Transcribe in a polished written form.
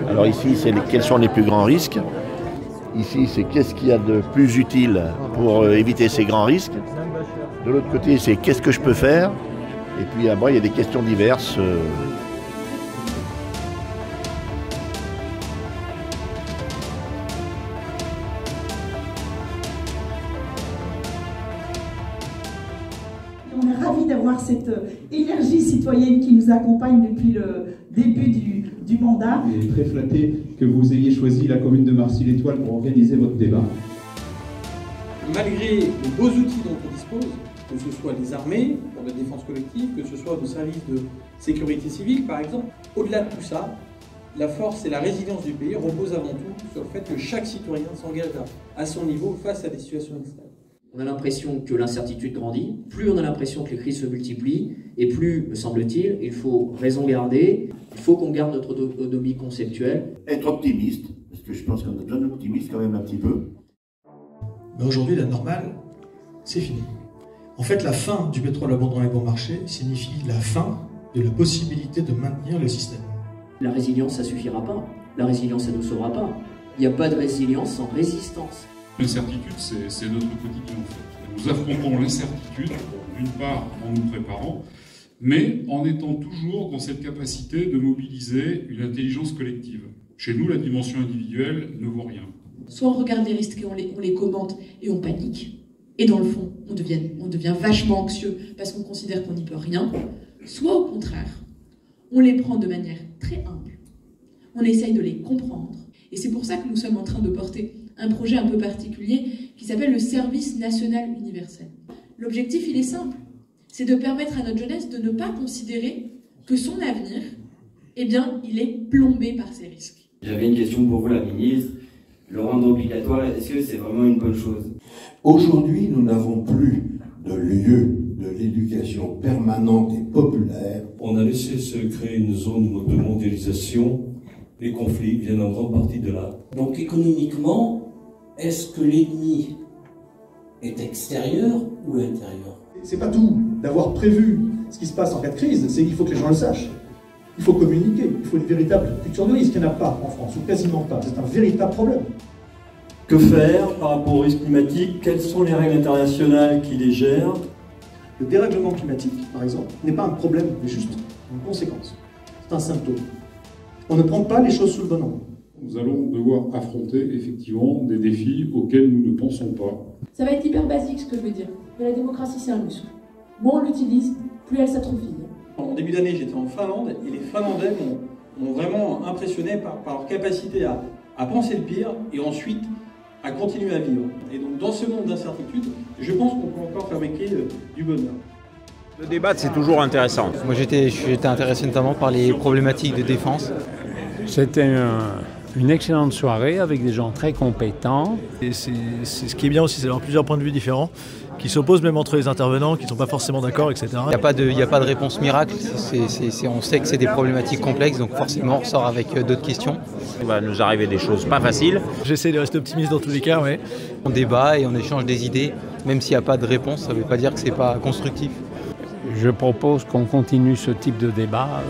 Alors ici, c'est quels sont les plus grands risques. Ici, c'est qu'est-ce qu'il y a de plus utile pour éviter ces grands risques. De l'autre côté, c'est qu'est-ce que je peux faire. Et puis après, il y a des questions diverses. On est ravis d'avoir cette énergie citoyenne qui nous accompagne depuis le début du mandat. Et très flatté que vous ayez choisi la commune de Marcy-l'Étoile pour organiser votre débat. Malgré les beaux outils dont on dispose, que ce soit les armées pour la défense collective, que ce soit nos services de sécurité civile par exemple, au-delà de tout ça, la force et la résilience du pays reposent avant tout sur le fait que chaque citoyen s'engage à son niveau face à des situations extrêmes. On a l'impression que l'incertitude grandit, plus on a l'impression que les crises se multiplient, et plus, me semble-t-il, il faut raison garder, il faut qu'on garde notre autonomie conceptuelle. Être optimiste, parce que je pense qu'on a besoin d'optimisme quand même un petit peu. Mais aujourd'hui, la normale, c'est fini. En fait, la fin du pétrole abandonné bon marché signifie la fin de la possibilité de maintenir le système. La résilience, ça suffira pas. La résilience, ça ne nous sauvera pas. Il n'y a pas de résilience sans résistance. L'incertitude, c'est notre quotidien en fait. Nous affrontons l'incertitude, d'une part en nous préparant, mais en étant toujours dans cette capacité de mobiliser une intelligence collective. Chez nous, la dimension individuelle ne vaut rien. Soit on regarde les risques et on les commente et on panique, et dans le fond, on devient vachement anxieux parce qu'on considère qu'on n'y peut rien, soit au contraire, on les prend de manière très humble, on essaye de les comprendre, et c'est pour ça que nous sommes en train de porter un projet un peu particulier qui s'appelle le service national universel. L'objectif, il est simple, c'est de permettre à notre jeunesse de ne pas considérer que son avenir, eh bien, il est plombé par ces risques. J'avais une question pour vous, la ministre. Le rendre obligatoire, est-ce que c'est vraiment une bonne chose? Aujourd'hui, nous n'avons plus de lieu de l'éducation permanente et populaire. On a laissé se créer une zone de mondialisation. Les conflits viennent en grande partie de là. Donc économiquement, est-ce que l'ennemi est extérieur ou intérieur? C'est pas tout d'avoir prévu ce qui se passe en cas de crise, c'est qu'il faut que les gens le sachent. Il faut communiquer, il faut une véritable culture de risque. Il n'y en a pas en France, ou quasiment pas. C'est un véritable problème. Que faire par rapport aux risques climatiques? Quelles sont les règles internationales qui les gèrent? Le dérèglement climatique, par exemple, n'est pas un problème, mais juste une conséquence. C'est un symptôme. On ne prend pas les choses sous le bon angle. Nous allons devoir affronter effectivement des défis auxquels nous ne pensons pas. Ça va être hyper basique ce que je veux dire, mais la démocratie c'est un muscle. Moins on l'utilise, plus elle s'atrophie. En début d'année, j'étais en Finlande et les Finlandais m'ont vraiment impressionné par leur capacité à penser le pire et ensuite à continuer à vivre. Et donc dans ce monde d'incertitude, je pense qu'on peut encore fabriquer du bonheur. Le débat, c'est toujours intéressant. Moi, j'étais intéressé notamment par les problématiques de défense. C'était une excellente soirée avec des gens très compétents. Et c'est ce qui est bien aussi, c'est d'avoir plusieurs points de vue différents, qui s'opposent même entre les intervenants, qui ne sont pas forcément d'accord, etc. Il n'y a pas de réponse miracle, on sait que c'est des problématiques complexes, donc forcément on ressort avec d'autres questions. Il va nous arriver des choses pas faciles. J'essaie de rester optimiste dans tous les cas, oui. On débat et on échange des idées, même s'il n'y a pas de réponse, ça ne veut pas dire que ce n'est pas constructif. Je propose qu'on continue ce type de débat.